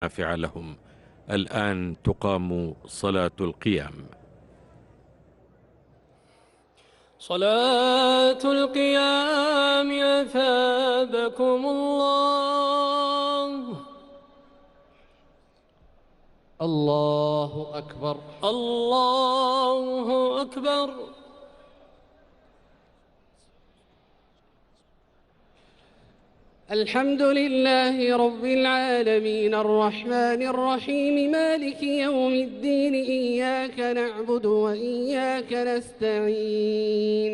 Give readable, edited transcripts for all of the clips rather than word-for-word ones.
نافع لهم. الآن تقام صلاة القيام. صلاة القيام أثابكم الله. الله أكبر. الله أكبر. الحمد لله رب العالمين الرحمن الرحيم مالك يوم الدين إياك نعبد وإياك نستعين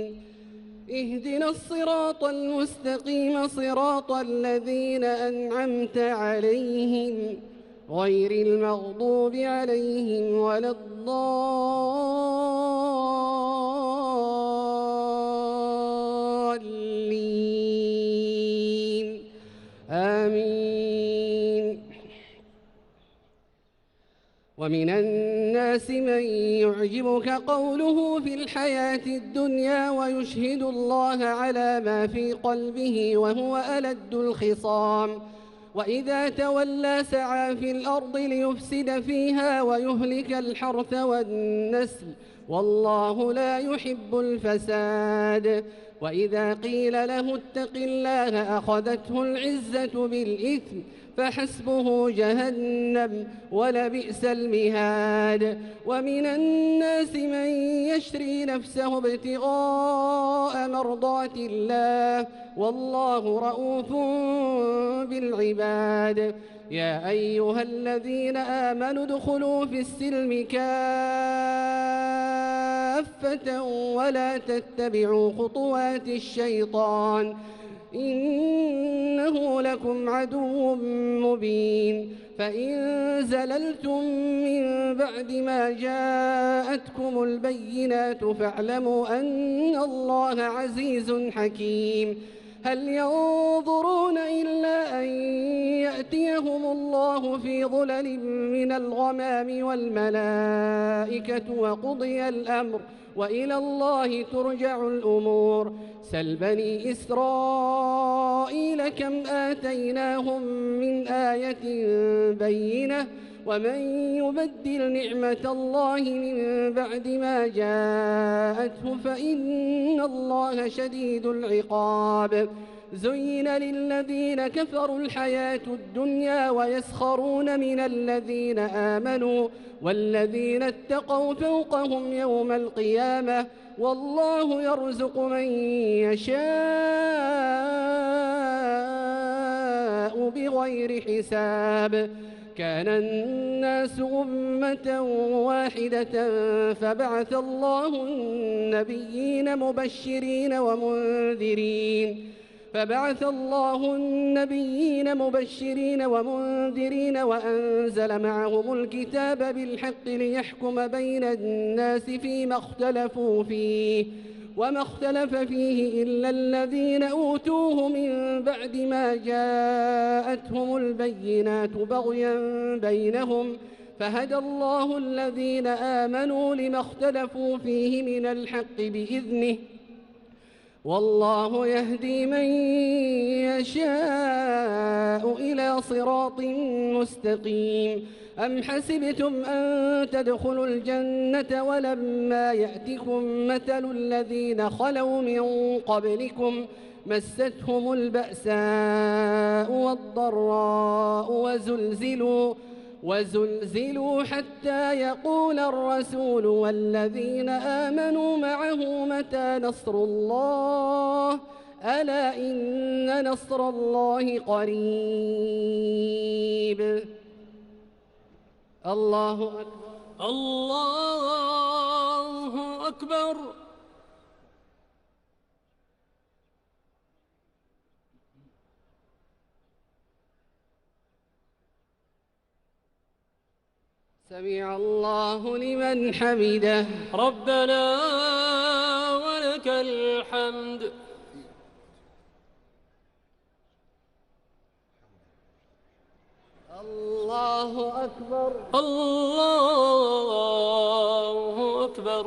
اهدنا الصراط المستقيم صراط الذين أنعمت عليهم غير المغضوب عليهم ولا الضالين آمين. ومن الناس من يعجبك قوله في الحياة الدنيا ويشهد الله على ما في قلبه وهو ألد الخصام وإذا تولى سعى في الأرض ليفسد فيها ويهلك الحرث والنسل والله لا يحب الفساد. وإذا قيل له اتق الله أخذته العزة بالإثم فحسبه جهنم ولبئس المهاد. ومن الناس من يشري نفسه ابتغاء مرضات الله والله رؤوف بالعباد. يا أيها الذين آمنوا ادخلوا في السلم كافة ولا تتبعوا خطوات الشيطان إنه لكم عدو مبين. فإن زللتم من بعد ما جاءتكم البينات فاعلموا أن الله عزيز حكيم. هل ينظرون إلا أن يأتيهم الله في ظلل من الغمام والملائكة وقضي الأمر وإلى الله ترجع الأمور. سل بني إسرائيل كم آتيناهم من آية بينة ومن يبدل نعمة الله من بعد ما جاءته فإن الله شديد العقاب. زين للذين كفروا الحياة الدنيا ويسخرون من الذين آمنوا والذين اتقوا فوقهم يوم القيامة والله يرزق من يشاء بغير حساب. كان الناس أمة واحدة فبعث الله النبيين مبشرين ومنذرين وأنزل معهم الكتاب بالحق ليحكم بين الناس فيما اختلفوا فيه وما اختلف فيه إلا الذين أوتوه من بعد ما جاءتهم البينات بغيا بينهم فهدى الله الذين آمنوا لما اختلفوا فيه من الحق بإذنه والله يهدي من يشاء إلى صراط مستقيم. أم حسبتم أن تدخلوا الجنة ولما يأتكم مثل الذين خلوا من قبلكم مستهم البأساء والضراء وزلزلوا حتى يقول الرسول والذين آمنوا معه متى نصر الله ألا إن نصر الله قريب. الله أكبر. الله أكبر. سمع الله لمن حمده. ربنا ولك الحمد. الله أكبر. الله أكبر.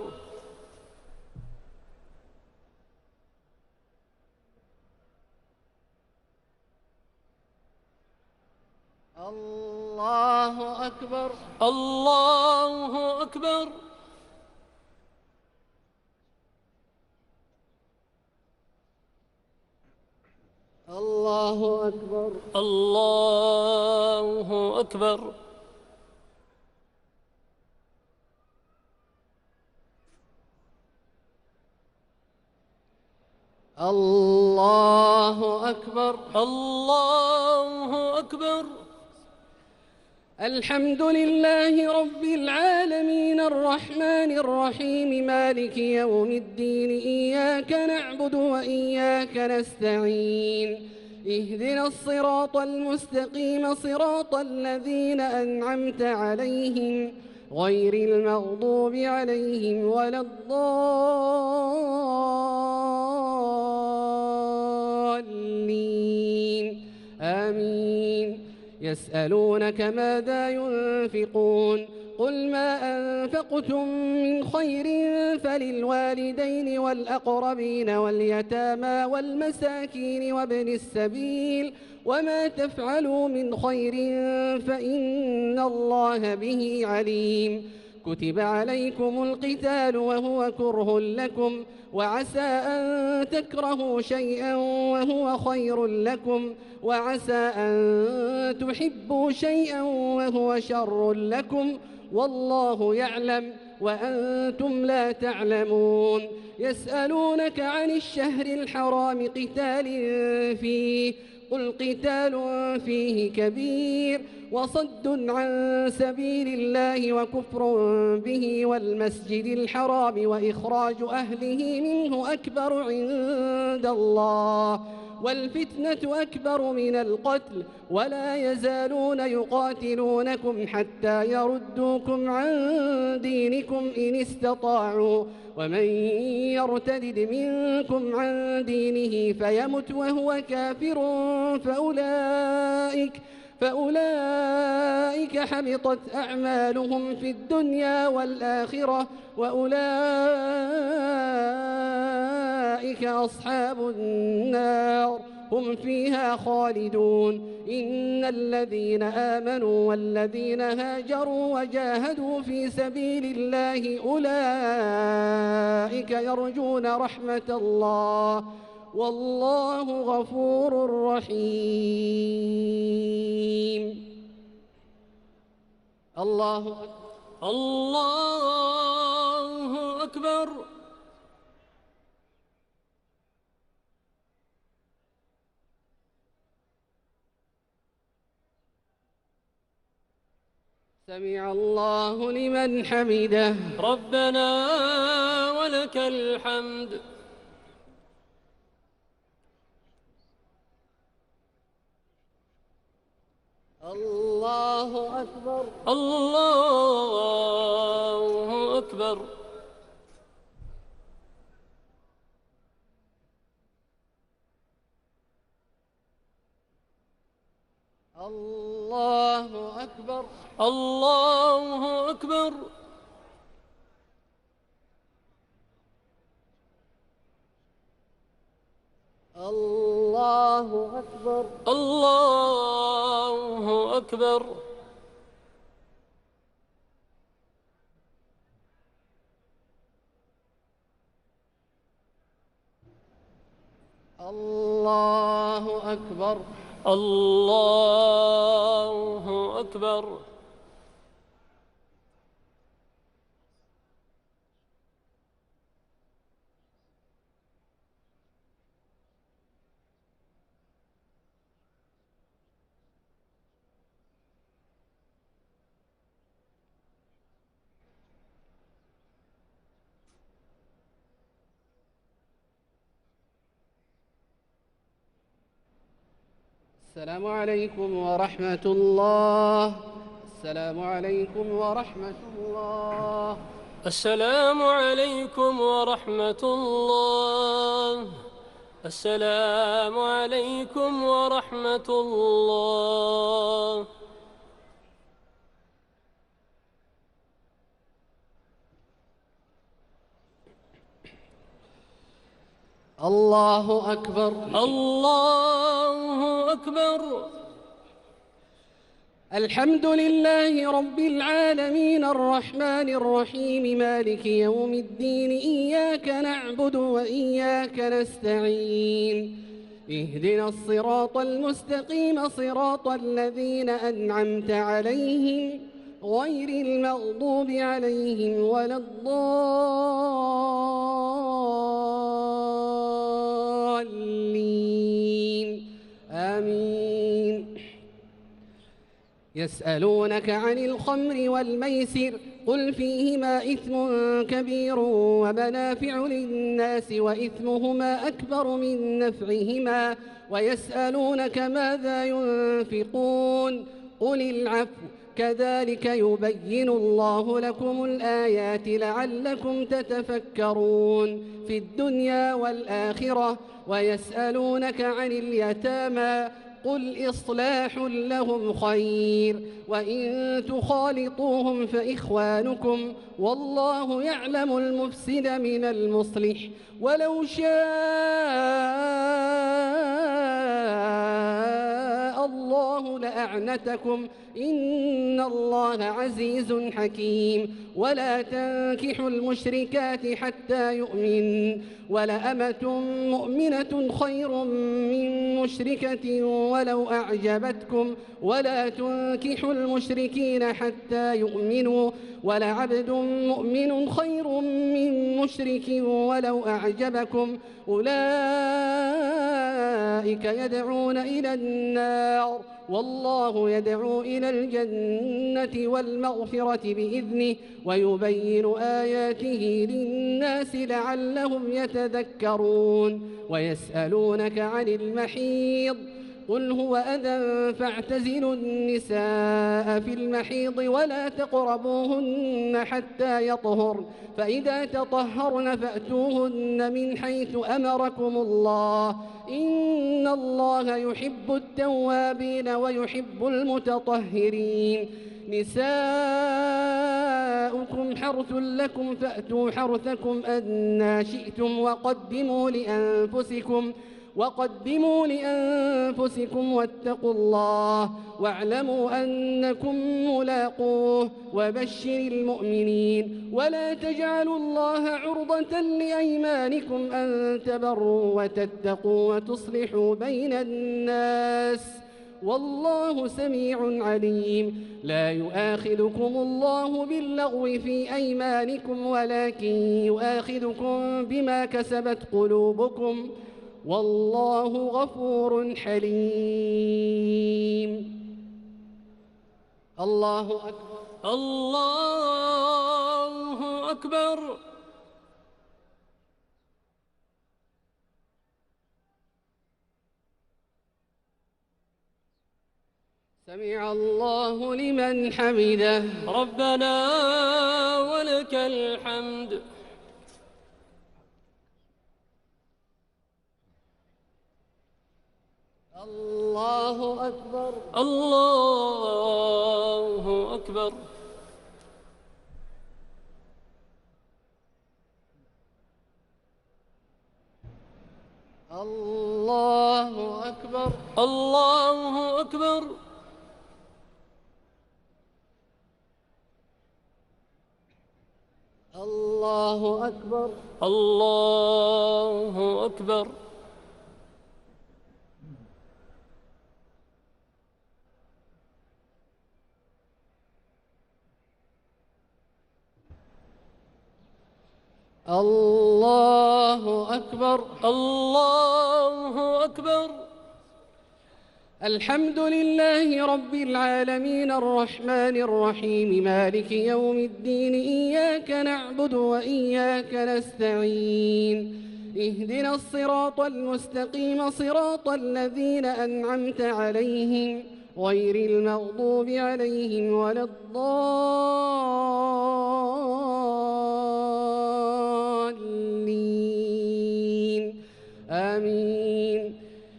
الله الله أكبر. الله أكبر. الله أكبر. الله أكبر. الله أكبر. الله أكبر. الحمد لله رب العالمين الرحمن الرحيم مالك يوم الدين إياك نعبد وإياك نستعين اهدنا الصراط المستقيم صراط الذين أنعمت عليهم غير المغضوب عليهم ولا الضالين آمين. يسألونك ماذا ينفقون قل ما أنفقتم من خير فللوالدين والأقربين واليتامى والمساكين وابن السبيل وما تفعلوا من خير فإن الله به عليم. كتب عليكم القتال وهو كره لكم وعسى أن تكرهوا شيئا وهو خير لكم وعسى أن تحبوا شيئا وهو شر لكم والله يعلم وأنتم لا تعلمون. يسألونك عن الشهر الحرام قتال فيه قل قتال فيه كبير وصد عن سبيل الله وكفر به والمسجد الحرام وإخراج أهله منه أكبر عند الله والفتنة أكبر من القتل ولا يزالون يقاتلونكم حتى يردوكم عن دينكم إن استطاعوا ومن يرتد منكم عن دينه فيمت وهو كافر فأولئك حبطت أعمالهم في الدنيا والآخرة وأولئك أصحاب النار هم فيها خالدون. إن الذين آمنوا والذين هاجروا وجاهدوا في سبيل الله أولئك يرجون رحمة الله والله غفور رحيم. الله أكبر. الله أكبر. سمع الله لمن حمده. ربنا ولك الحمد. الله أكبر. الله أكبر. الله أكبر. الله أكبر. الله أكبر. الله أكبر. الله أكبر. الله أكبر. السلام عليكم ورحمة الله. السلام عليكم ورحمة الله. السلام عليكم ورحمة الله. السلام عليكم ورحمة الله. الله أكبر. الله أكبر. الحمد لله رب العالمين الرحمن الرحيم مالك يوم الدين إياك نعبد وإياك نستعين اهدنا الصراط المستقيم صراط الذين أنعمت عليهم غير المغضوب عليهم ولا الضالين آمين. يسألونك عن الخمر والميسر قل فيهما إثم كبير ومنافع للناس وإثمهما أكبر من نفعهما ويسألونك ماذا ينفقون قل العفو كذلك يبين الله لكم الآيات لعلكم تتفكرون في الدنيا والآخرة. ويسألونك عن اليتامى قل إصلاح لهم خير وإن تخالطوهم فإخوانكم والله يعلم المفسد من المصلح ولو شاء الله لأعنتكم إن الله عزيز حكيم. ولا تنكحوا المشركات حتى يؤمن ولأمة مؤمنة خير من مشركة ولو أعجبتكم ولا تنكحوا المشركين حتى يؤمنوا ولعبد مؤمن خير من مشرك ولو أعجبكم أولئك يدعون إلى النار والله يدعو إلى الجنة والمغفرة بإذنه ويبين آياته للناس لعلهم يتذكرون. ويسألونك عن المحيض قل هو أذى فاعتزلوا النساء في المحيض ولا تقربوهن حتى يطهرن فإذا تطهرن فأتوهن من حيث أمركم الله إن الله يحب التوابين ويحب المتطهرين. نساؤكم حرث لكم فأتوا حرثكم أنى شئتم وقدموا لأنفسكم واتقوا الله واعلموا أنكم ملاقوه وبشر المؤمنين. ولا تجعلوا الله عرضة لأيمانكم أن تبروا وتتقوا وتصلحوا بين الناس والله سميع عليم. لا يؤاخذكم الله باللغو في أيمانكم ولكن يؤاخذكم بما كسبت قلوبكم والله غفور حليم. الله أكبر الله أكبر. سمع الله لمن حمده ربنا ولك الحمد. الله أكبر الله أكبر. الله أكبر الله أكبر. الله أكبر الله أكبر. الله أكبر الله أكبر. الحمد لله رب العالمين الرحمن الرحيم مالك يوم الدين إياك نعبد وإياك نستعين اهدنا الصراط المستقيم صراط الذين أنعمت عليهم غير المغضوب عليهم ولا الضالين آمين.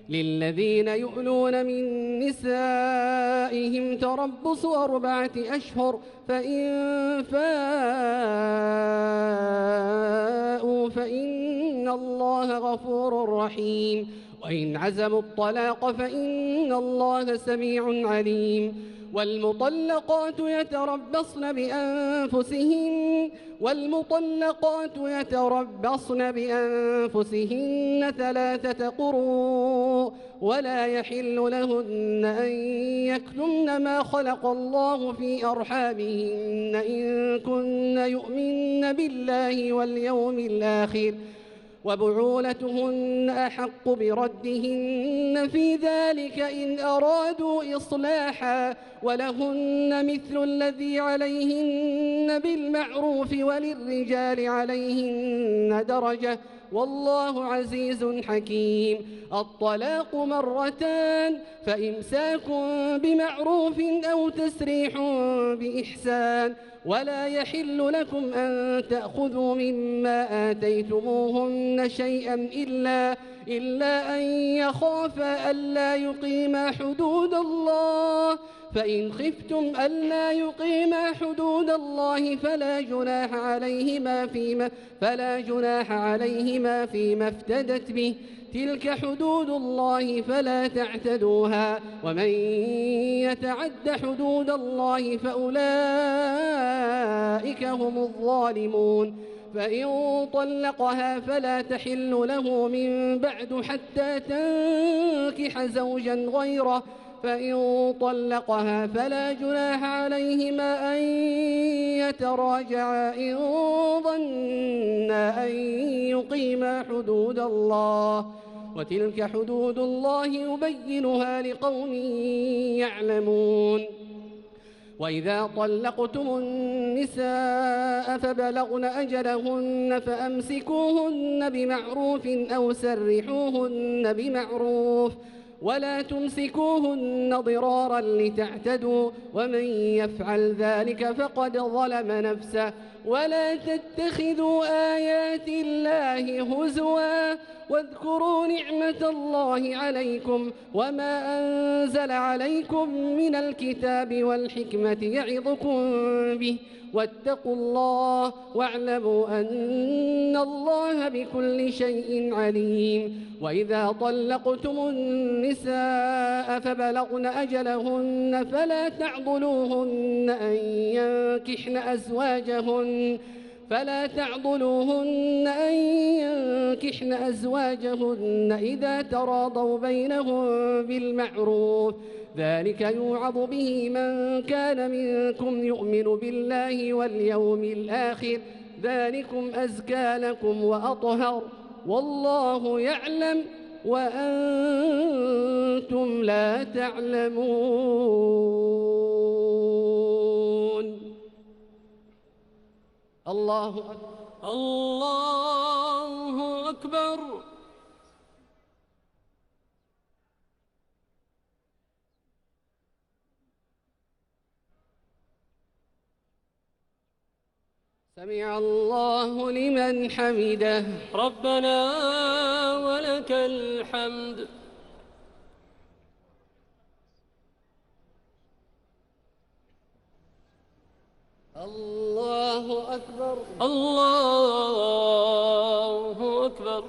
للذين يؤلون من نسائهم تربص 4 أشهر فإن فاءوا فإن الله غفور رحيم وإن عزموا الطلاق فإن الله سميع عليم. والمطلقات يتربصن بأنفسهن 3 قروء ولا يحل لهن أن يكتمن ما خلق الله في أرحامهن إن كن يؤمن بالله واليوم الآخر وبعولتهن أحق بردهن في ذلك إن أرادوا إصلاحا ولهن مثل الذي عليهن بالمعروف وللرجال عليهن درجة والله عزيز حكيم. الطلاق 2 فإمساك بمعروف أو تسريح بإحسان ولا يحل لكم أن تأخذوا مما آتيتموهن شيئا إلا أن يخافا ألا يقيما حدود الله فإن خفتم ألا يقيما حدود الله فلا جناح عليهما فيما افتدت به تلك حدود الله فلا تعتدوها ومن يتعد حدود الله فأولئك هم الظالمون. فإن طلقها فلا تحل له من بعد حتى تنكح زوجا غيره فإن طلقها فلا جناح عليهما أن يتراجعا إن ظنا أن يقيما حدود الله وتلك حدود الله يبينها لقوم يعلمون. وإذا طلقتم النساء فبلغن أجلهن فأمسكوهن بمعروف أو سرحوهن بمعروف ولا تمسكوهن ضرارا لتعتدوا ومن يفعل ذلك فقد ظلم نفسه. ولا تتخذوا آيات الله هزوا واذكروا نعمة الله عليكم وما أنزل عليكم من الكتاب والحكمة يعظكم به واتقوا الله واعلموا أن الله بكل شيء عليم. وإذا طلقتم النساء فبلغن أجلهن فلا تعضلوهن أن ينكحن أزواجهن إذا تراضوا بينهم بالمعروف ذلك يوعظ به من كان منكم يؤمن بالله واليوم الآخر ذلكم أزكى لكم وأطهر والله يعلم وأنتم لا تعلمون. الله أكبر. الله أكبر. سمع الله لمن حمده. ربنا ولك الحمد. الله أكبر. الله أكبر.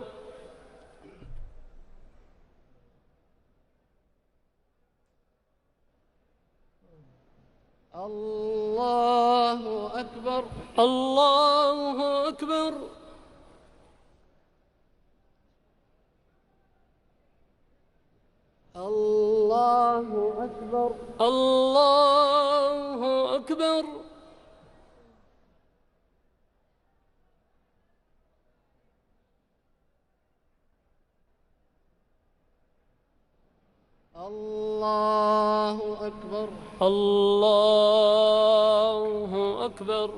الله أكبر. الله أكبر. الله أكبر. الله أكبر. الله أكبر. الله أكبر.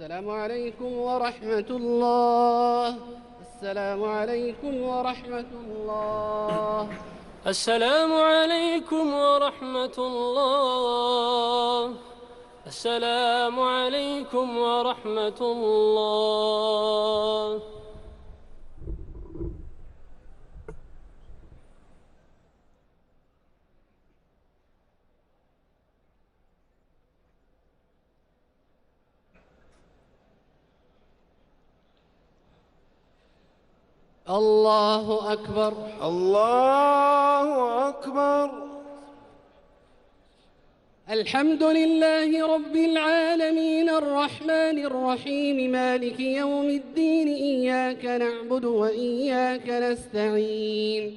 السلام عليكم ورحمة الله. السلام عليكم ورحمة الله. السلام عليكم ورحمة الله. السلام عليكم ورحمة الله. الله أكبر. الله أكبر. الحمد لله رب العالمين الرحمن الرحيم مالك يوم الدين إياك نعبد وإياك نستعين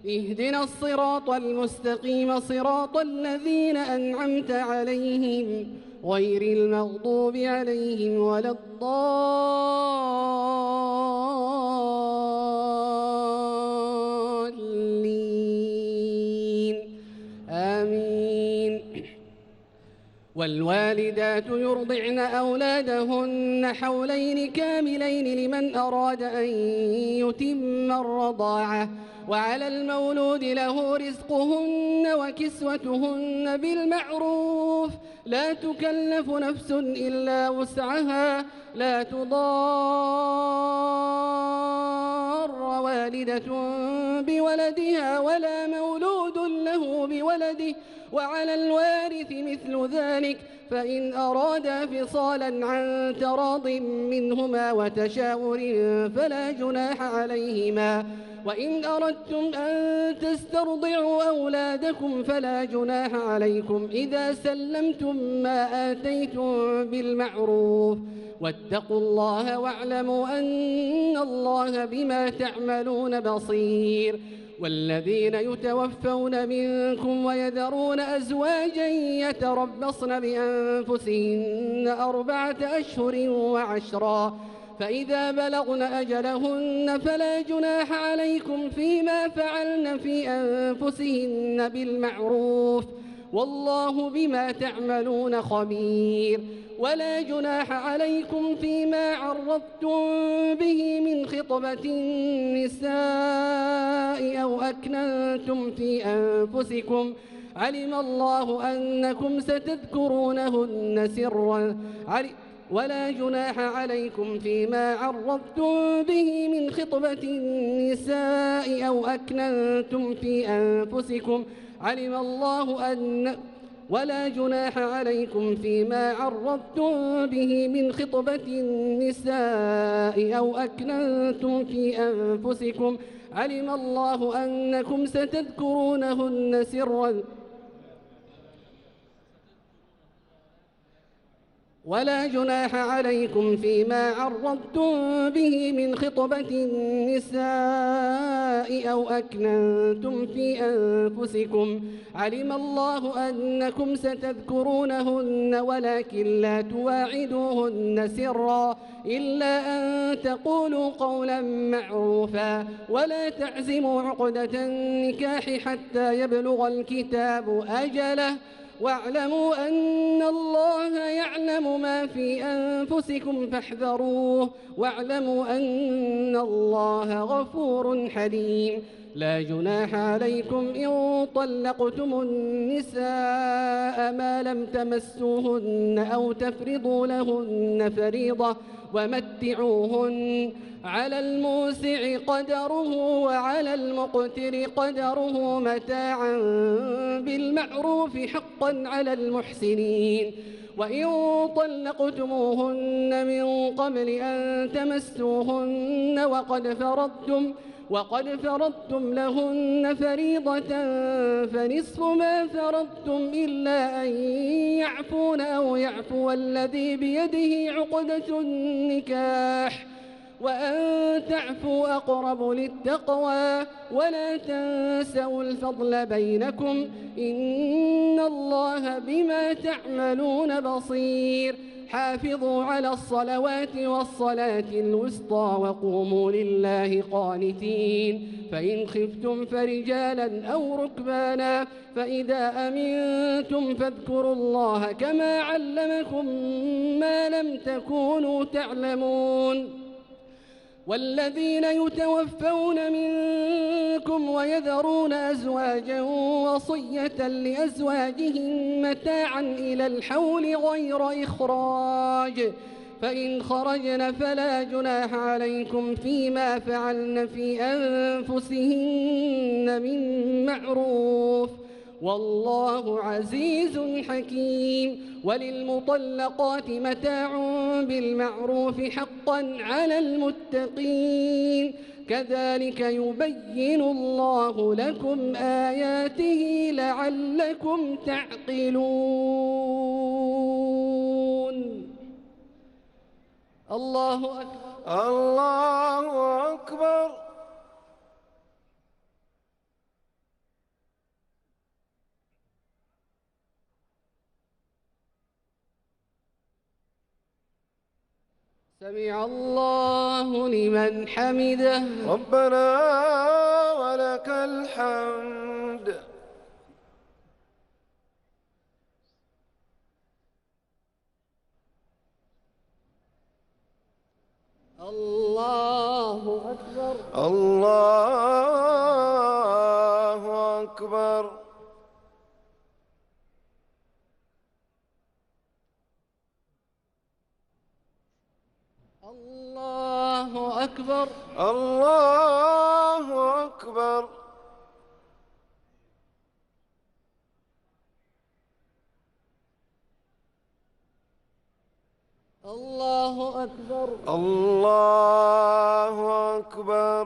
اهدنا الصراط المستقيم صراط الذين أنعمت عليهم غير المغضوب عليهم ولا الضالين آمين. والوالدات يرضعن أولادهن حولين كاملين لمن أراد أن يتم الرضاعة وعلى المولود له رزقهن وكسوتهن بالمعروف لا تكلف نفس إلا وسعها لا تضار والدة بولدها ولا مولود له بولده وعلى الوارث مثل ذلك فإن أرادا فصالا عن تراض منهما وتشاور فلا جناح عليهما وإن أردتم أن تسترضعوا أولادكم فلا جناح عليكم إذا سلمتم ما آتيتم بالمعروف واتقوا الله واعلموا أن الله بما تعملون بصير. والذين يتوفون منكم ويذرون أزواجا يتربصن بأنفسهن 4 أشهر وعشرا فإذا بلغن أجلهن فلا جناح عليكم فيما فعلن في أنفسهن بالمعروف والله بما تعملون خبير. ولا جناح عليكم فيما عرضتم به من خطبة النساء أو أكننتم في أنفسكم علم الله أنكم ستذكرونهن سرا ولا جناح عليكم فيما عرضتم به من خطبة النساء أو أكننتم في أنفسكم علم الله أن ولا جناح عليكم فيما عرضتم به من خطبة النساء أو أكننتم في أنفسكم علم الله أنكم ستذكرونهن سرا ولا جناح عليكم فيما عرضتم به من خطبة النساء أو أكننتم في أنفسكم علم الله أنكم ستذكرونهن ولكن لا تواعدوهن سرا إلا أن تقولوا قولا معروفا ولا تعزموا عقدة النكاح حتى يبلغ الكتاب أجله واعلموا أن الله يعلم ما في أنفسكم فاحذروه واعلموا أن الله غفور حليم. لا جناح عليكم إن طلقتم النساء ما لم تمسوهن أو تفرضوا لهن فريضة ومتعوهن على الموسع قدره وعلى المقتر قدره متاعا بالمعروف حقا على المحسنين. وإن طلقتموهن من قبل أن تمسوهن وقد فرضتم لهن فريضة فنصف ما فرضتم إلا أن يعفون أو يعفو الذي بيده عقدة النكاح وأن تعفوا أقرب للتقوى ولا تنسوا الفضل بينكم إن الله بما تعملون بصير. حافظوا على الصلوات والصلاة الوسطى وقوموا لله قانتين. فإن خفتم فرجالا أو ركبانا فإذا أمنتم فاذكروا الله كما علمكم ما لم تكونوا تعلمون والذين يتوفون منكم ويذرون أزواجا وصية لأزواجهم متاعا إلى الحول غير إخراج، فإن خرجن فلا جناح عليكم فيما فعلن في أنفسهن من معروف، والله عزيز حكيم. وللمطلقات متاع بالمعروف حقا على المتقين، كذلك يبين الله لكم آياته لعلكم تعقلون. الله أكبر. الله أكبر. سمع الله لمن حمده. ربنا ولك الحمد. الله أكبر. الله أكبر. الله أكبر. الله أكبر. الله أكبر. الله أكبر.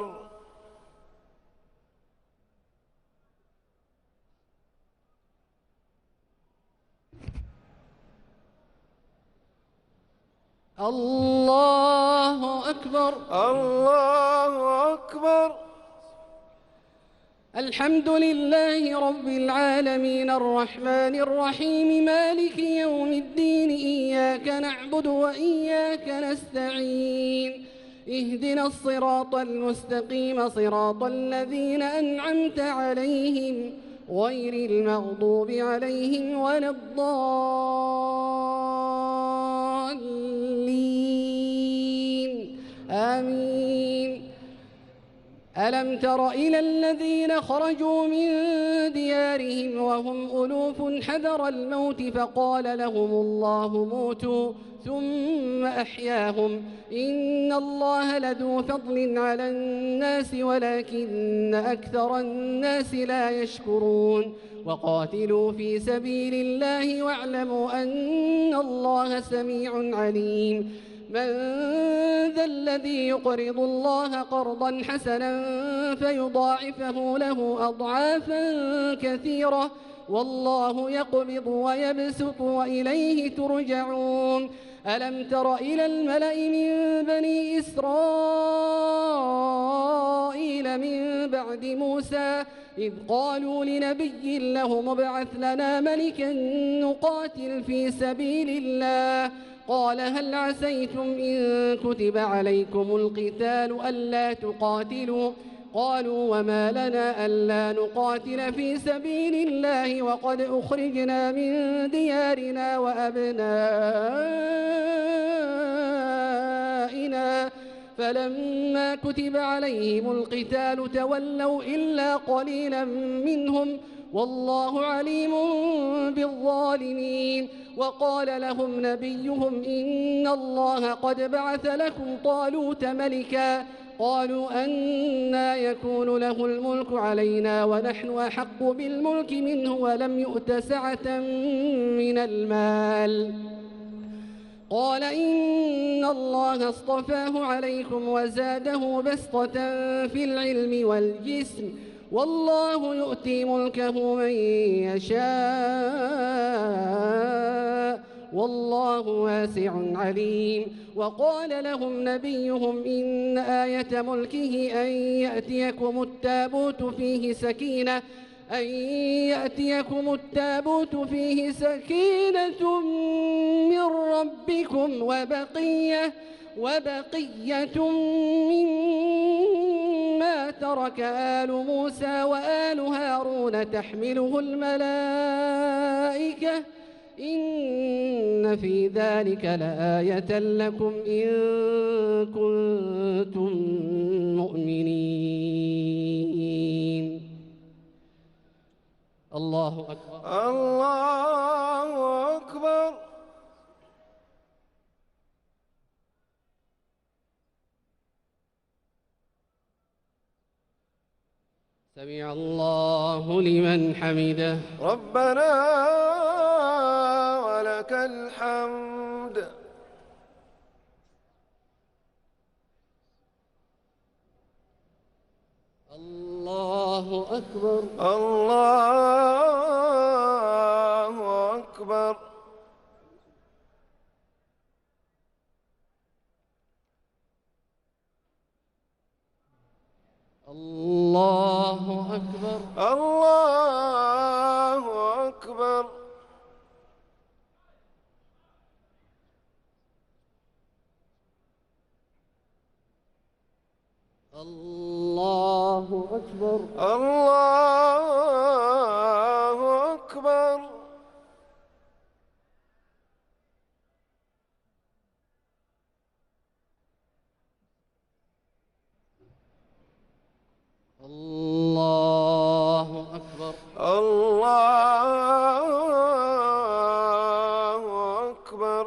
الله أكبر. الله أكبر. الحمد لله رب العالمين الرحمن الرحيم مالك يوم الدين، إياك نعبد وإياك نستعين، اهدنا الصراط المستقيم صراط الذين أنعمت عليهم غير المغضوب عليهم ولا الضالين آمين. ألم تر إلى الذين خرجوا من ديارهم وهم ألوف حذر الموت فقال لهم الله موتوا ثم أحياهم، إن الله لذو فضل على الناس ولكن أكثر الناس لا يشكرون. وقاتلوا في سبيل الله واعلموا أن الله سميع عليم. من ذا الذي يقرض الله قرضا حسنا فيضاعفه له أضعافا كثيرة، والله يقبض ويبسط وإليه ترجعون. ألم تر إلى الملأ من بني إسرائيل من بعد موسى إذ قالوا لنبي له ابعث لنا ملكا نقاتل في سبيل الله، قال هل عسيتم إن كتب عليكم القتال ألا تقاتلوا؟ قالوا وما لنا ألا نقاتل في سبيل الله وقد أخرجنا من ديارنا وأبنائنا، فلما كتب عليهم القتال تولوا إلا قليلا منهم، والله عليم بالظالمين. وقال لهم نبيهم إن الله قد بعث لكم طالوت ملكا، قالوا أنى يكون له الملك علينا ونحن أحق بالملك منه ولم يؤت سعة من المال، قال إن الله اصطفاه عليكم وزاده بسطة في العلم والجسم، والله يؤتي ملكه من يشاء والله واسع عليم. وقال لهم نبيهم إن آية ملكه أن يأتيكم التابوت فيه سكينة من ربكم وبقية مما ترك آل موسى وآل هارون تحمله الملائكة إن إن في ذلك لآية لكم إن كنتم مؤمنين. الله أكبر. الله أكبر. سمع الله لمن حمده. ربنا ولك الحمد. الله أكبر. الله أكبر. الله أكبر. الله أكبر. الله أكبر. الله أكبر. الله أكبر. الله أكبر.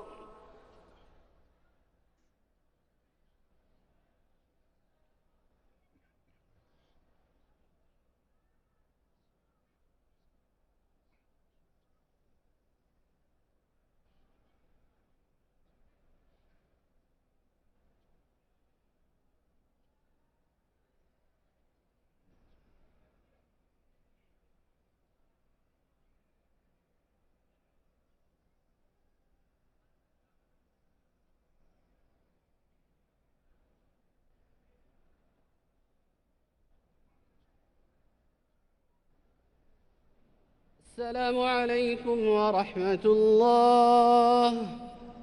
السلام عليكم ورحمة الله.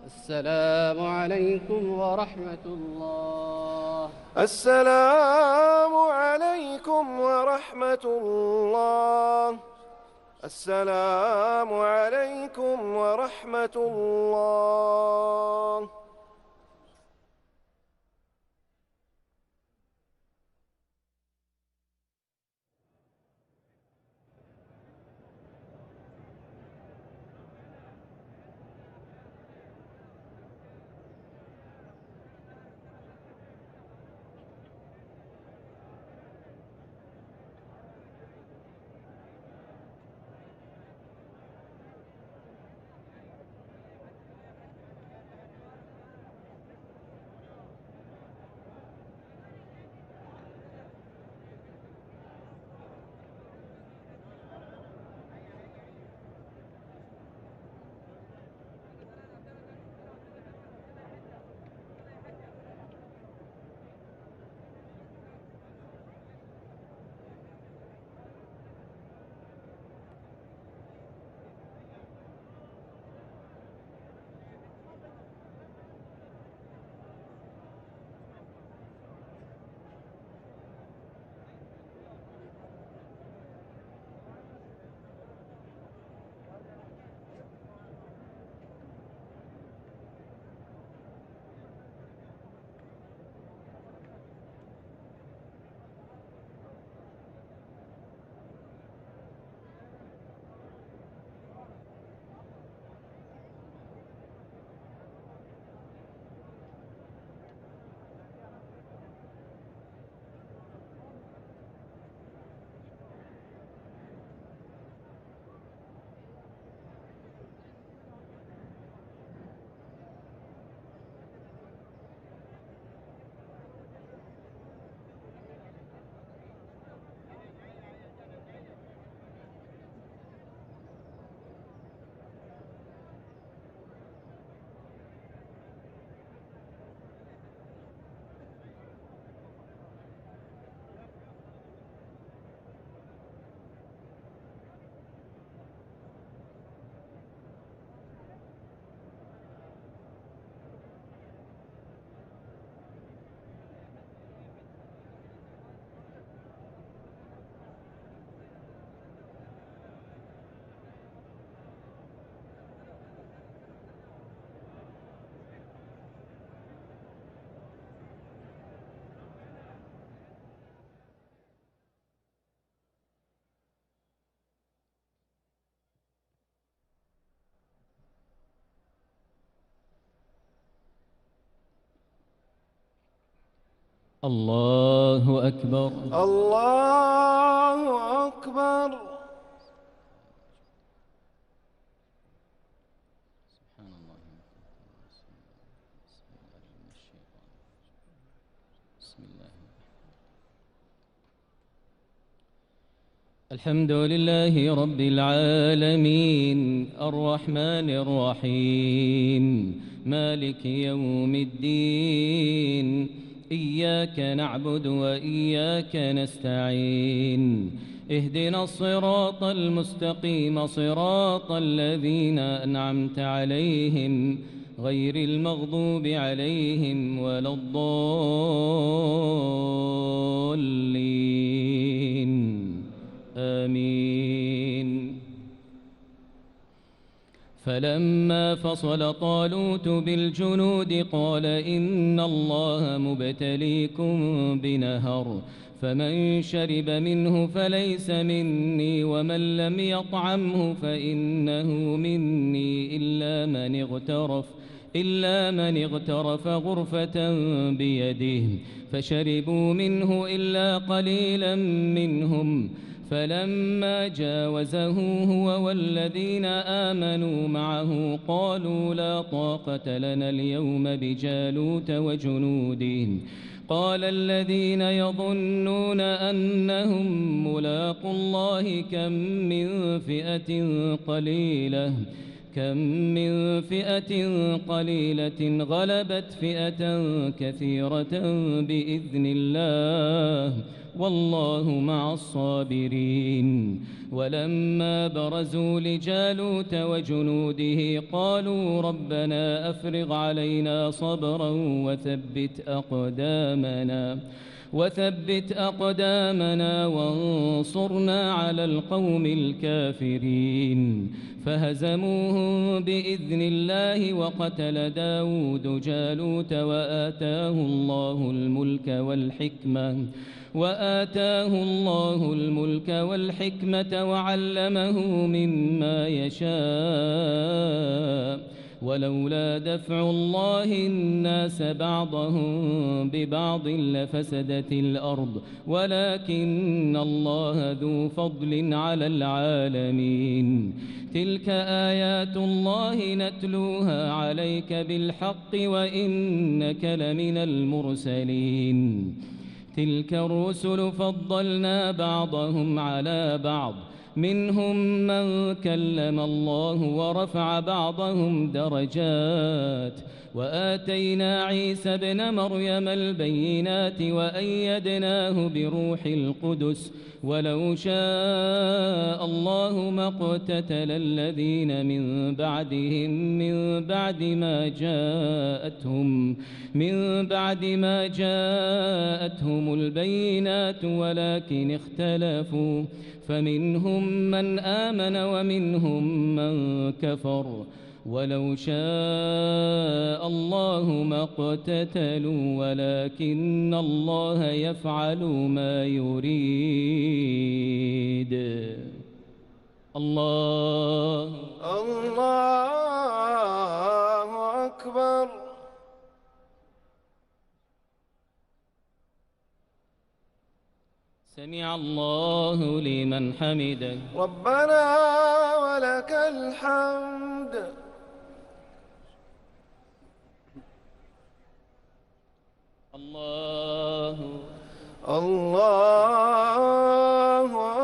السلام عليكم ورحمة الله. السلام عليكم ورحمة الله. السلام عليكم ورحمة الله. الله أكبر. الله أكبر. الحمد لله رب العالمين الرحمن الرحيم مالك يوم الدين إياك نعبد وإياك نستعين اهدنا الصراط المستقيم صراط الذين أنعمت عليهم غير المغضوب عليهم ولا الضالين آمين. فلما فصل طالوت بالجنود قال إن الله مبتليكم بنهر فمن شرب منه فليس مني ومن لم يطعمه فإنه مني إلا من اغترف غرفة بيده فشربوا منه إلا قليلا منهم فلما جاوزه هو والذين آمنوا معه قالوا لا طاقة لنا اليوم بجالوت وجنوده قال الذين يظنون أنهم ملاقوا الله كم من فئة قليلة غلبت فئة كثيرة بإذن الله والله مع الصابرين. ولما برزوا لجالوت وجنوده قالوا ربنا أفرغ علينا صبرا وثبت أقدامنا وانصرنا على القوم الكافرين فهزموهم بإذن الله وقتل داود جالوت وآتاه الله الملك والحكمة وعلمه مما يشاء ولولا دفع الله الناس بعضهم ببعض لفسدت الأرض ولكن الله ذو فضل على العالمين. تلك آيات الله نتلوها عليك بالحق وإنك لمن المرسلين. تلك الرسل فضلنا بعضهم على بعض منهم من كلم الله ورفع بعضهم درجات وآتينا عيسى ابن مريم البينات وأيدناه بروح القدس ولو شاء الله ما اقتتل الذين من بعدهم من بعد ما جاءتهم البينات ولكن اختلفوا فمنهم من آمن ومنهم من كفر ولو شاء الله ما اقتتلوا ولكن الله يفعل ما يريد. الله أكبر. سمع الله لمن حمده ربنا ولك الحمد. الله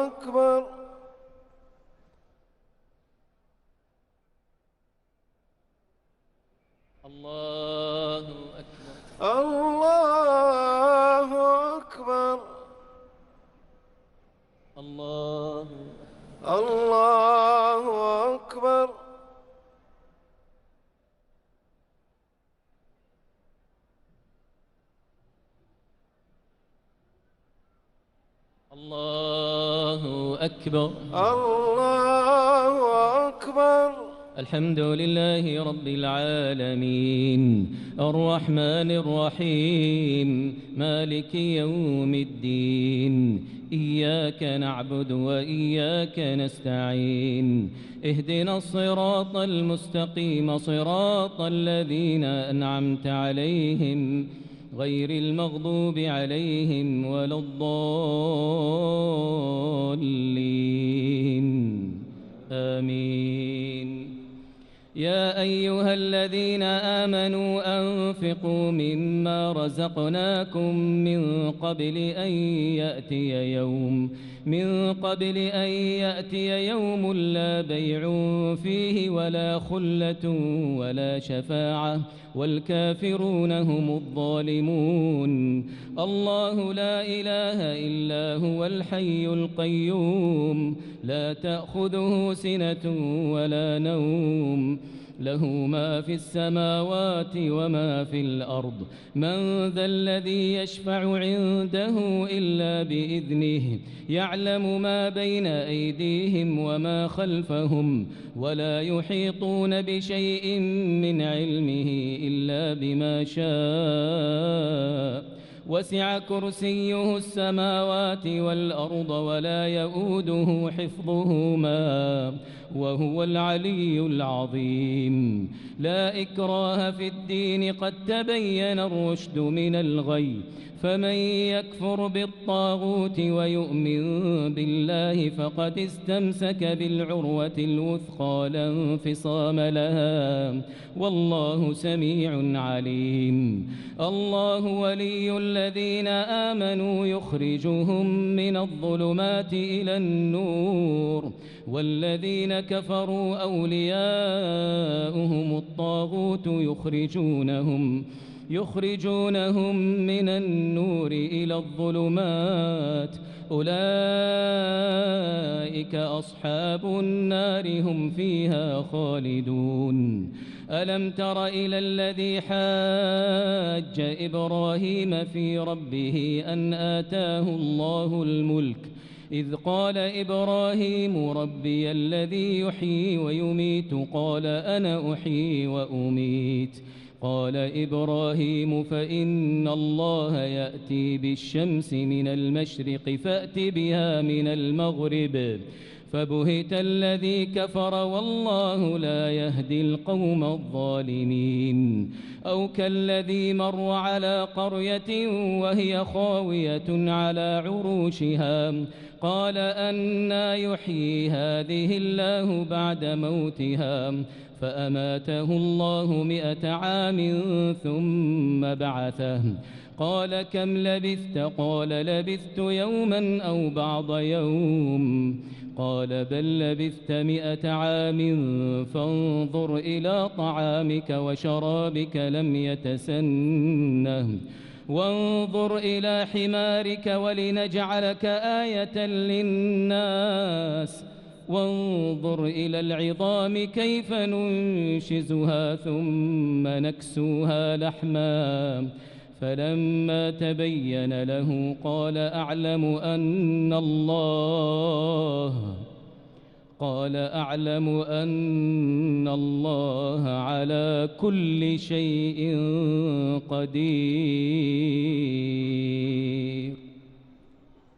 أكبر. الله أكبر. الله أكبر. الله أكبر. الله أكبر. الله أكبر. الحمد لله رب العالمين الرحمن الرحيم مالك يوم الدين إياك نعبد وإياك نستعين اهدنا الصراط المستقيم صراط الذين أنعمت عليهم غير المغضوب عليهم ولا الضالين آمين. يا أيها الذين آمنوا أنفقوا مما رزقناكم من قبل أن يأتي يوم لا بيع فيه ولا خلة ولا شفاعة والكافرون هم الظالمون. الله لا إله إلا هو الحي القيوم لا تأخذه سنة ولا نوم له ما في السماوات وما في الأرض. من ذا الذي يشفع عنده إلا بإذنه يعلم ما بين أيديهم وما خلفهم ولا يحيطون بشيء من علمه إلا بما شاء. وسع كرسيه السماوات والأرض ولا يؤوده حفظهما وهو العلي العظيم. لا إكراه في الدين قد تبين الرشد من الغي. فمن يكفر بالطاغوت ويؤمن بالله فقد استمسك بالعروة الوثقى لا انفصام لها والله سميع عليم. الله ولي الذين آمنوا يخرجهم من الظلمات إلى النور والذين كفروا أولياؤهم الطاغوت يخرجونهم من النور إلى الظلمات أولئك أصحاب النار هم فيها خالدون. ألم تر إلى الذي حاج إبراهيم في ربه أن آتاه الله الملك إذ قال إبراهيم ربي الذي يحيي ويميت قال أنا أحيي وأميت قال إبراهيم فإن الله يأتي بالشمس من المشرق فأت بها من المغرب فبهت الذي كفر والله لا يهدي القوم الظالمين. أو كالذي مر على قرية وهي خاوية على عروشها قال أنى يحيي هذه الله بعد موتها فأماته الله 100 عام ثم بعثه قال كم لبثت قال لبثت يوما أو بعض يوم قال بل لبثت 100 عام فانظر إلى طعامك وشرابك لم يتسنه وانظر إلى حمارك ولنجعلك آية للناس وانظر إلى العظام كيف ننشزها ثم نكسوها لحما فلما تبين له قال أعلم أن الله على كل شيء قدير.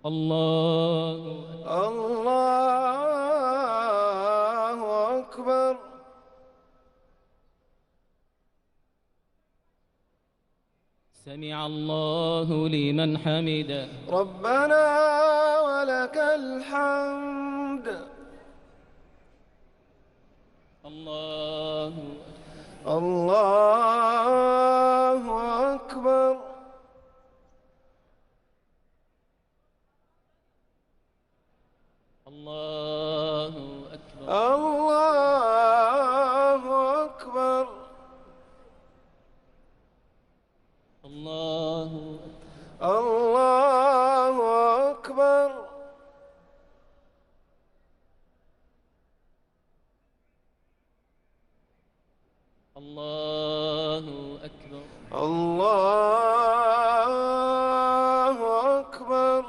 الله أكبر. سمع الله لمن حمده. ربنا ولك الحمد. الله أكبر. الله أكبر. الله أكبر. الله أكبر. الله أكبر. الله أكبر.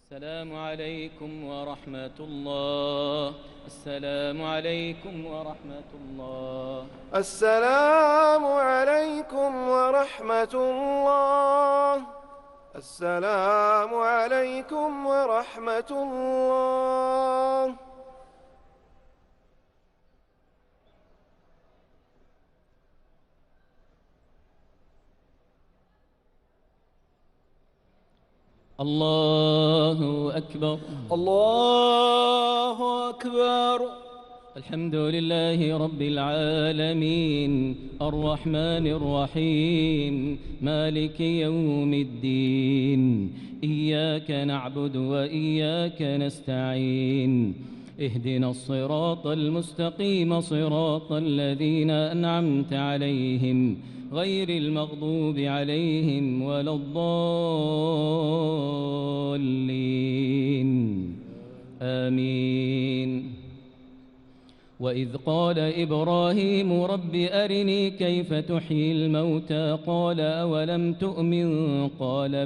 السلام عليكم ورحمة الله. السلام عليكم ورحمة الله. السلام عليكم ورحمة الله. السلام عليكم ورحمة الله. الله أكبر. الله أكبر. الحمد لله رب العالمين الرحمن الرحيم مالك يوم الدين. إياك نعبد وإياك نستعين. اهدنا الصراط المستقيم صراط الذين أنعمت عليهم غير المغضوب عليهم ولا الضالين. آمين. وإذ قال إبراهيم رب أرني كيف تحيي الموتى قال أولم تؤمن قال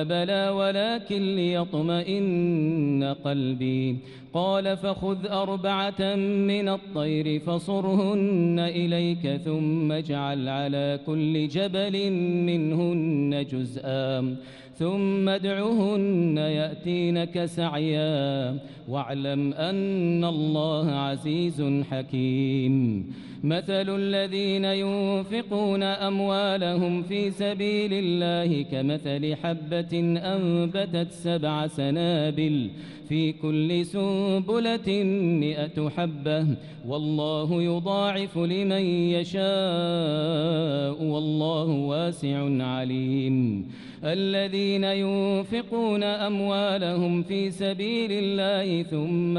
بلى ولكن ليطمئن قلبي قال فخذ 4 من الطير فصرهن إليك ثم اجعل على كل جبل منهن جزءا ثم ادعهن يأتينك سعيا واعلم أن الله عزيز حكيم. مثل الذين ينفقون أموالهم في سبيل الله كمثل حبة أنبتت 7 سنابل في كل سنبلة 100 حبة والله يضاعف لمن يشاء والله واسع عليم. الذين ينفقون أموالهم في سبيل الله ثم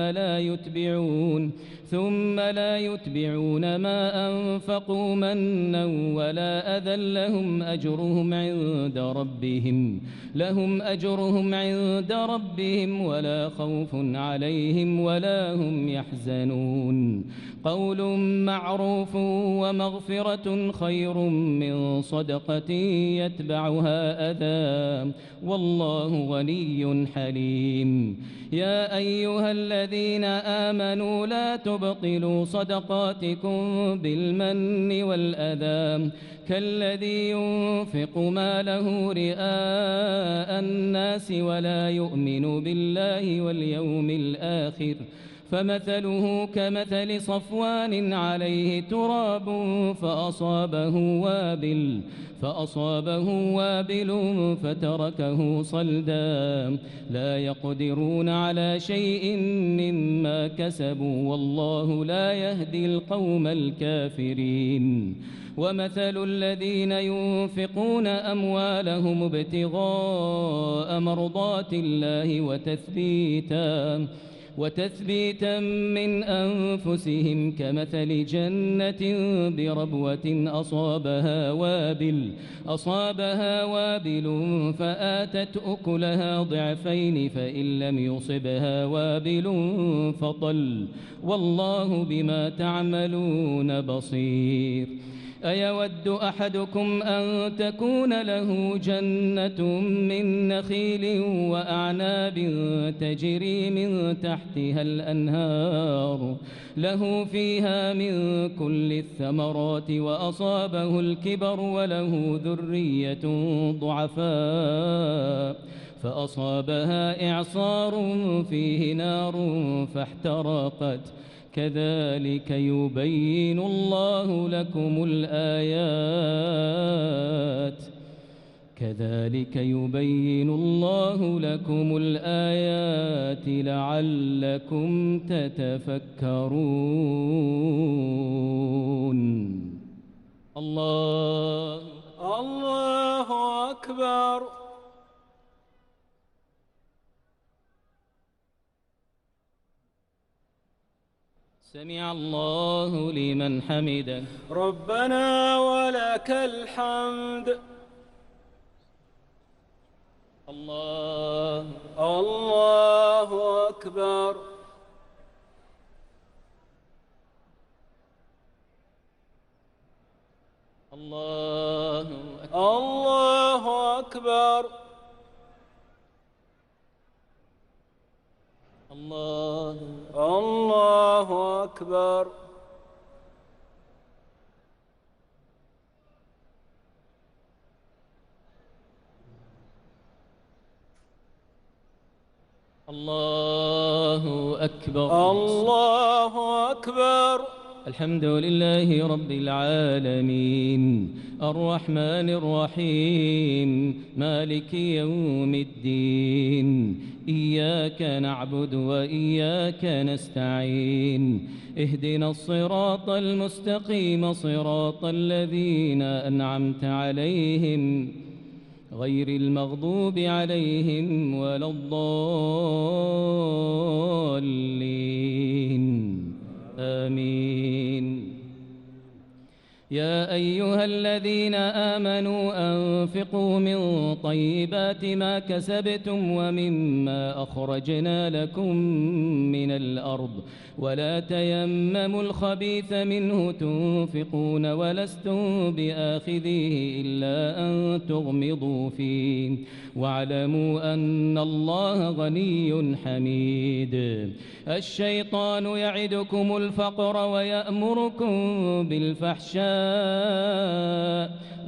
لا يتبعون ما أنفقوا منا ولا أذى لهم أجرهم عند ربهم ولا خوف عليهم ولا هم يحزنون. قول معروف ومغفرة خير من صدقة يتبعها أذى والله غني حليم. يا أيها الذين آمنوا لا تبطلوا صدقاتكم بالمن والأذى كالذي ينفق ماله رئاء الناس ولا يؤمن بالله واليوم الآخر فمثله كمثل صفوان عليه تراب فأصابه وابل فتركه صلدا لا يقدرون على شيء مما كسبوا والله لا يهدي القوم الكافرين. ومثل الذين ينفقون أموالهم ابتغاء مرضات الله وتثبيتا من أنفسهم كمثل جنة بربوة أصابها وابل فآتت أكلها ضعفين فإن لم يصبها وابل فطل والله بما تعملون بصير. أيود أحدكم أن تكون له جنة من نخيل وأعناب تجري من تحتها الأنهار له فيها من كل الثمرات وأصابه الكبر وله ذرية ضعفاء فأصابها إعصار فيه نار فاحترقت كذلك يبين الله لكم الآيات لعلكم تتفكرون. الله أكبر. سمع الله لمن حمده. ربنا ولك الحمد. الله أكبر. الله أكبر. أكبر. الله أكبر. الله أكبر. الحمد لله رب العالمين الرحمن الرحيم مالك يوم الدين إياك نعبد وإياك نستعين اهدنا الصراط المستقيم صراط الذين أنعمت عليهم غير المغضوب عليهم ولا الضالين آمين. يا أيها الذين آمنوا أنفقوا من طيبات ما كسبتم ومما أخرجنا لكم من الأرض ولا تيمموا الخبيث منه تنفقون ولستم بآخذيه إلا أن تغمضوا فيه واعلموا أن الله غني حميد. الشيطان يعدكم الفقر ويأمركم بالفحشاء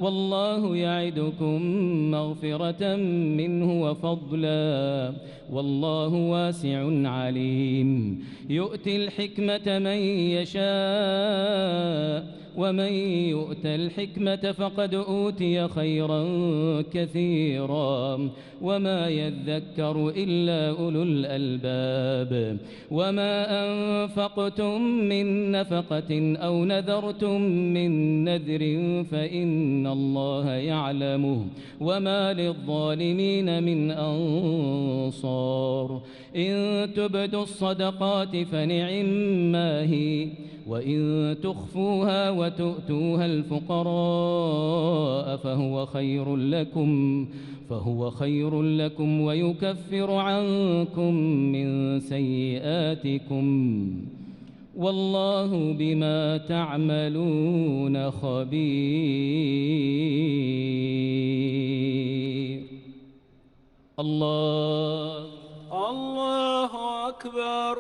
والله يعدكم مغفرة منه وفضلا والله واسع عليم. يؤتي الحكمة من يشاء ومن يؤت الحكمة فقد أوتي خيرا كثيرا وما يذكر إلا أولو الألباب. وما أنفقتم من نفقة أو نذرتم من نذر فإن الله يعلمه وما للظالمين من أنصار. إن تبدوا الصدقات فنعما هي وإن تخفوها وتؤتوها الفقراء فهو خير لكم ويكفر عنكم من سيئاتكم والله بما تعملون خبير. الله أكبر.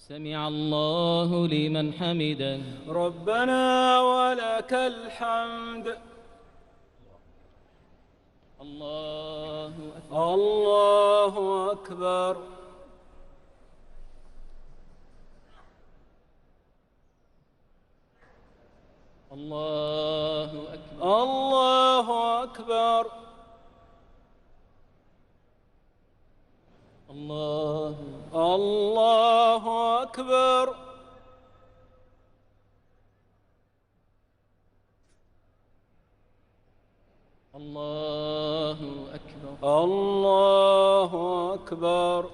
سمع الله لمن حمده. ربنا ولك الحمد. الله أكبر. الله أكبر. الله أكبر. الله أكبر. الله أكبر. الله أكبر. الله أكبر.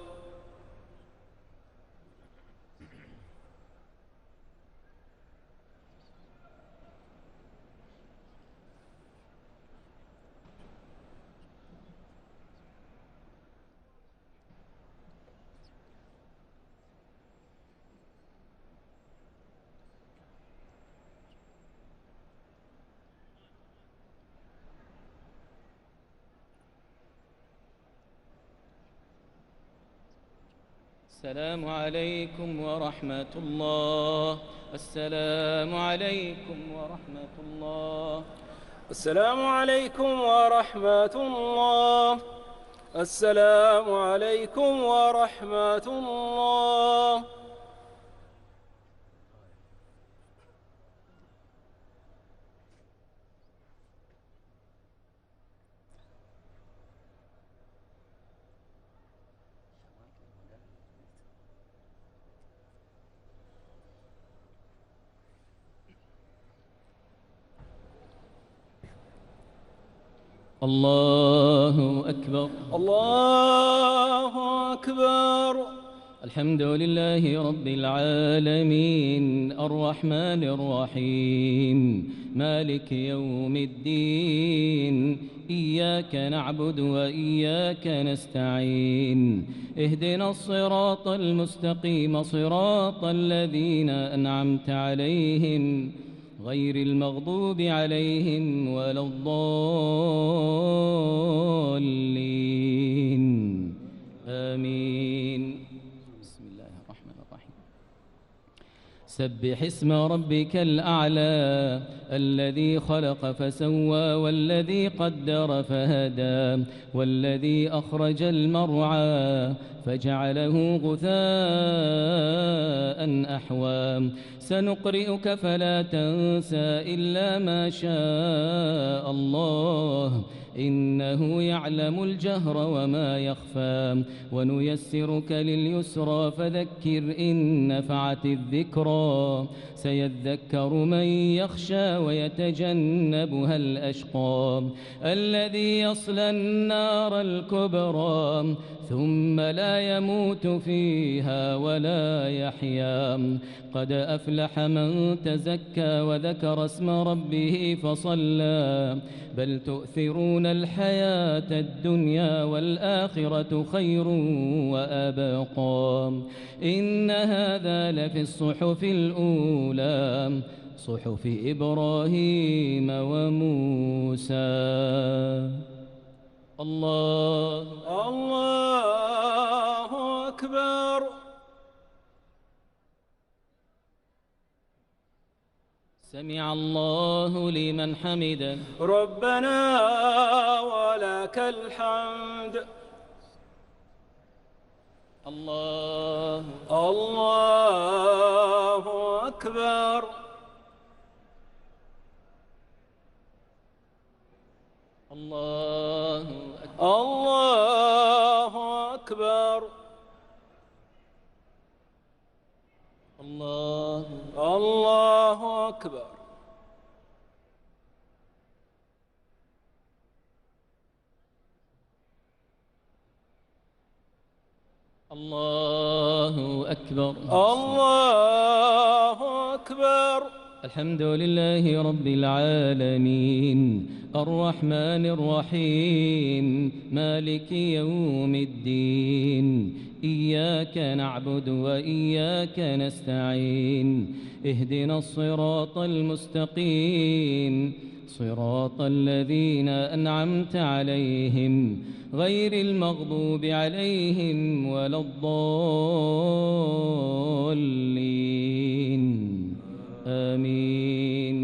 السلام عليكم ورحمة الله. السلام عليكم ورحمة الله. السلام عليكم ورحمة الله. السلام عليكم ورحمة الله. الله أكبر. الله أكبر. الحمد لله رب العالمين الرحمن الرحيم مالك يوم الدين إياك نعبد وإياك نستعين اهدنا الصراط المستقيم صراط الذين أنعمت عليهم غير المغضوب عليهم ولا الضالين آمين. بسم الله الرحمن الرحيم. سبح اسم ربك الأعلى الذي خلق فسوى والذي قدر فهدى والذي أخرج المرعى فجعله غثاء أحوى سنقرئك فلا تنسى إلا ما شاء الله إنه يعلم الجهر وما يخفى ونيسرك لليسرى فذكر إن نفعت الذكرى سيذكر من يخشى ويتجنبها الأشقى الذي يصلى النار الكبرى ثم لا يموت فيها ولا يحيا قد أفلح من تزكى وذكر اسم ربه فصلى بل تؤثرون الحياة الدنيا والآخرة خير وأبقى إن هذا لفي الصحف الأولى صحف إبراهيم وموسى. الله أكبر. سمع الله لمن حمده. ربنا ولك الحمد. الله أكبر. الله أكبر. الله أكبر. الله أكبر. الله أكبر. الحمد لله رب العالمين الرحمن الرحيم مالك يوم الدين إياك نعبد وإياك نستعين اهدنا الصراط المستقيم صراط الذين أنعمت عليهم غير المغضوب عليهم ولا الضالين آمين.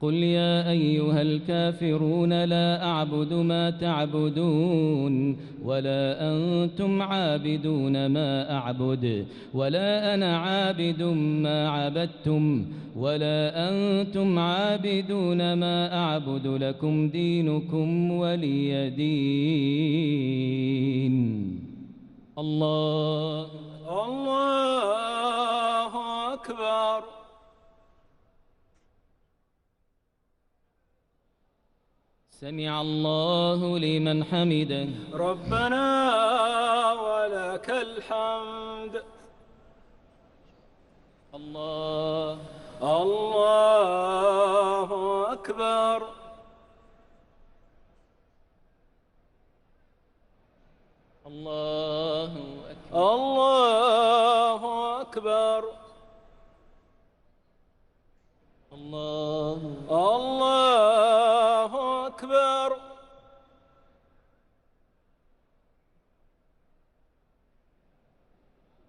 قل يا أيها الكافرون لا أعبد ما تعبدون ولا أنتم عابدون ما أعبد ولا أنا عابد ما عبدتم ولا أنتم عابدون ما أعبد لكم دينكم ولي دين. الله أكبر. سمع الله لمن حمده. ربنا ولك الحمد. الله أكبر. الله أكبر. الله أكبر. الله أكبر.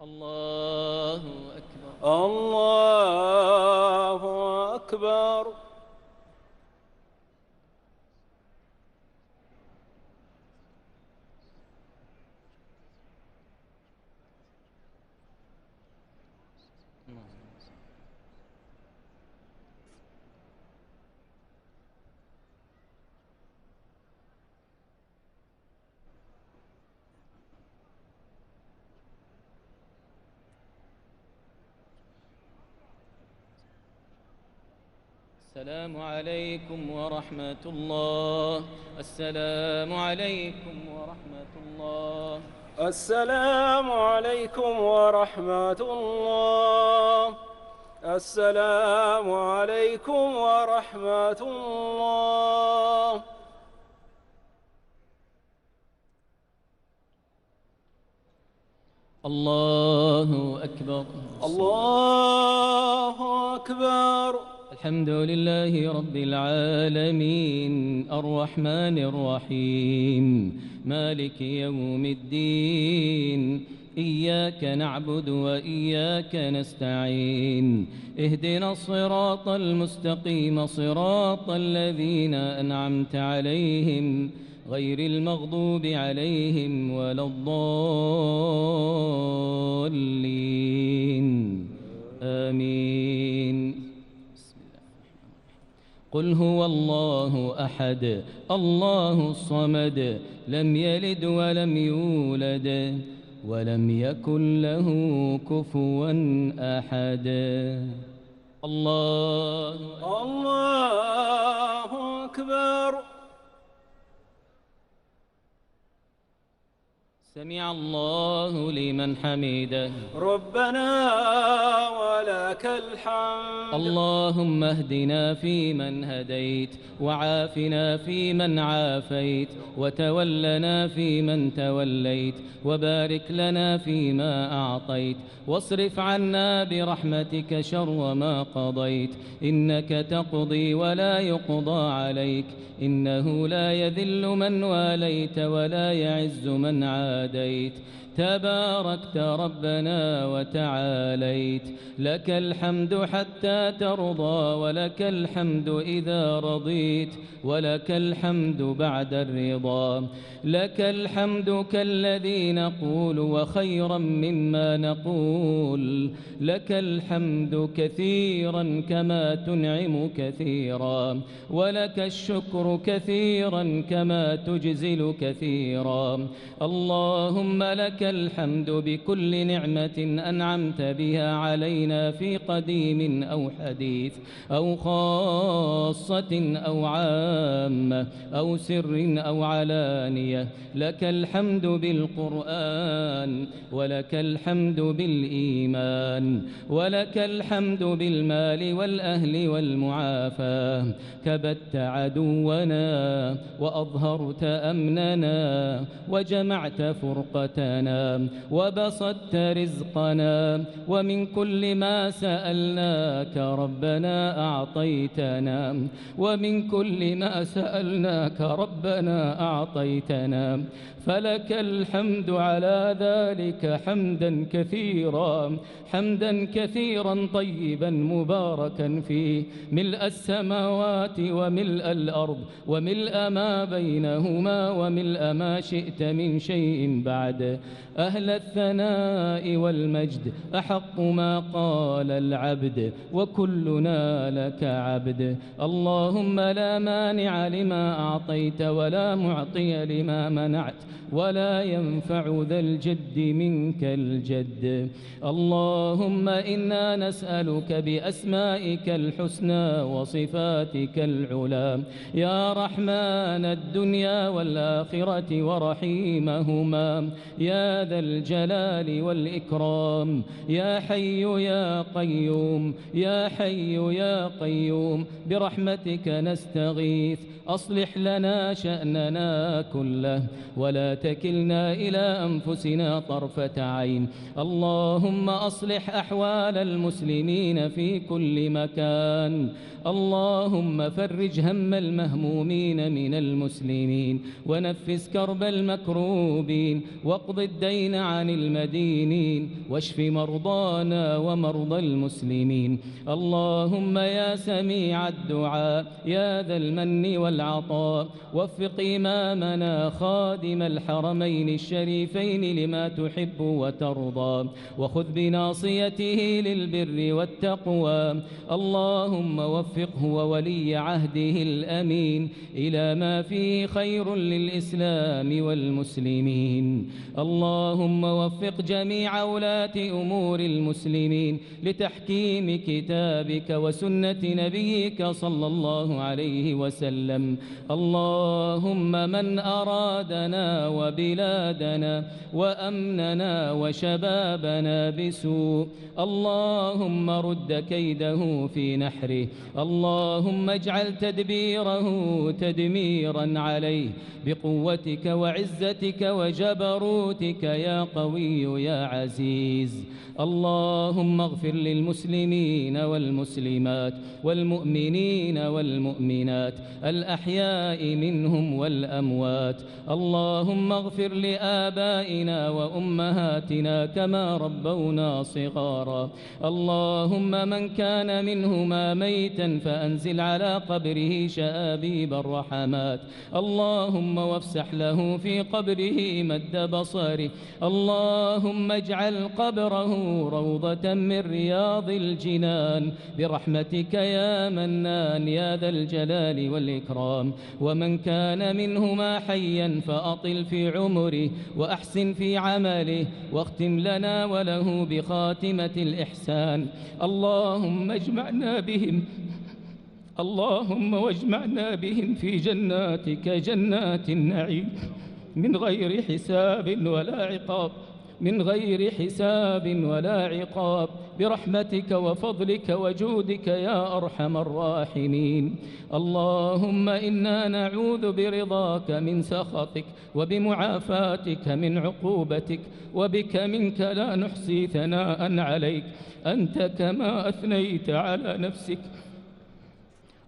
الله أكبر. السلام عليكم ورحمة الله. السلام عليكم ورحمة الله. السلام عليكم ورحمة الله. السلام عليكم ورحمة الله. الله أكبر. الله أكبر. الحمد لله رب العالمين الرحمن الرحيم مالك يوم الدين إياك نعبد وإياك نستعين اهدنا الصراط المستقيم صراط الذين أنعمت عليهم غير المغضوب عليهم ولا الضالين آمين. قل هو الله أحد الله الصمد لم يلد ولم يولد ولم يكن له كفوا أحد. الله أكبر. سمع الله لمن حمده ربنا ولك الحمد. اللهم اهدنا فيمن هديت وعافنا فيمن عافيت وتولنا فيمن توليت وبارك لنا فيما أعطيت واصرف عنا برحمتك شر ما قضيت إنك تقضي ولا يقضى عليك إنه لا يذل من واليت ولا يعز من عاديت تباركت ربنا وتعاليت لك الحمد حتى ترضى ولك الحمد إذا رضيت ولك الحمد بعد الرضا لك الحمد كالذي نقول وخيرا مما نقول لك الحمد كثيرا كما تنعم كثيرا ولك الشكر كثيرا كما تجزل كثيرا اللهم لك الحمد بكل نعمة أنعمت بها علينا في قديم أو حديث أو خاصة أو عامة أو سر أو علانية لك الحمد بالقرآن ولك الحمد بالإيمان ولك الحمد بالمال والأهل والمعافاة كبت عدونا وأظهرت أمننا وجمعت فرقتنا وبسطت رزقنا ومن كل ما سألناك ربنا أعطيتنا ومن كل ما سألناك ربنا أعطيتنا فلك الحمد على ذلك حمدا كثيرا طيبا مباركا فيه ملء السماوات وملء الأرض وملء ما بينهما وملء ما شئت من شيء بعد أهل الثناء والمجد أحق ما قال العبد وكلنا لك عبد اللهم لا مانع لما أعطيت ولا معطي لما منعت ولا ينفع ذا الجد منك الجد اللهم إنا نسألك بأسمائك الحسنى وصفاتك العلى يا رحمن الدنيا والآخرة ورحيمهما يا ذا الجلال والإكرام يا حي يا قيوم يا حي يا قيوم برحمتك نستغيث أصلح لنا شأننا كله ولا تكلنا إلى أنفسنا طرفة عين اللهم أصلح أحوال المسلمين في كل مكان اللهم فرج هم المهمومين من المسلمين ونفس كرب المكروبين واقض الدين عن المدينين واشف مرضانا ومرضى المسلمين اللهم يا سميع الدعاء يا ذا المن والعطاء وفق إمامنا خادم الحرمين الشريفين لما تحب وترضى وخذ بناصيته للبر والتقوى اللهم وفقه وولي عهده الأمين إلى ما فيه خير للإسلام والمسلمين اللهم وفق جميع ولاة أمور المسلمين لتحكيم كتابك وسنة نبيك صلى الله عليه وسلم اللهم من أرادنا وبلادنا وأمننا وشبابنا بسوء اللهم رد كيده في نحره اللهم اجعل تدبيره تدميرا عليه بقوتك وعزتك وجبروتك يا قوي يا عزيز. اللهم اغفر للمسلمين والمسلمات والمؤمنين والمؤمنات الأحياء منهم والأموات. اللهم اغفر لآبائنا وأمهاتنا كما ربونا صغارا. اللهم من كان منهما ميتا فأنزل على قبره شآبيب الرحمات. اللهم وافسح له في قبره مد بصره. اللهم اجعل قبره روضة من رياض الجنان برحمتك يا منان يا ذا الجلال والإكرام. ومن كان منهما حيا فأطل في عمره وأحسن في عمله واختم لنا وله بخاتمة الإحسان. اللهم واجمعنا بهم في جناتك جنات النعيم من غير حساب ولا عقاب برحمتك وفضلك وجودك يا أرحم الراحمين. اللهم إنا نعوذ برضاك من سخطك وبمعافاتك من عقوبتك وبك منك لا نحصي ثناء عليك أنت كما أثنيت على نفسك.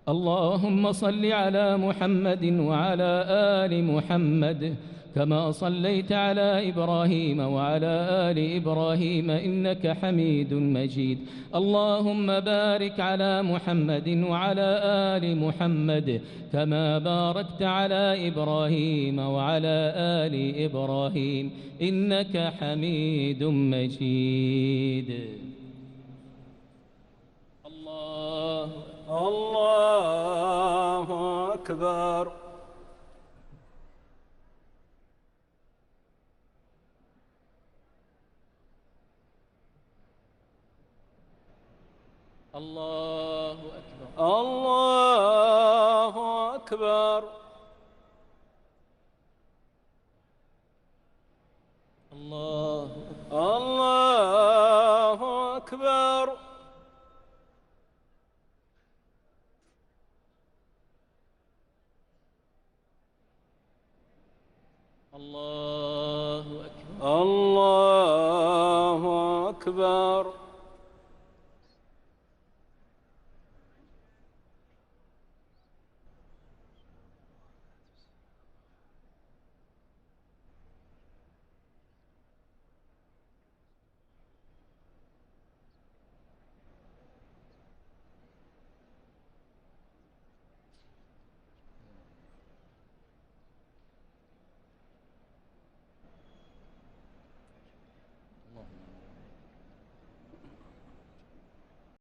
اللهم صل على محمد وعلى آل محمد كما صليت على إبراهيم وعلى آل إبراهيم إنك حميد مجيد. اللهم بارك على محمد وعلى آل محمد كما باركت على إبراهيم وعلى آل إبراهيم إنك حميد مجيد. الله أكبر. الله أكبر. الله أكبر. الله أكبر. الله أكبر. الله أكبر.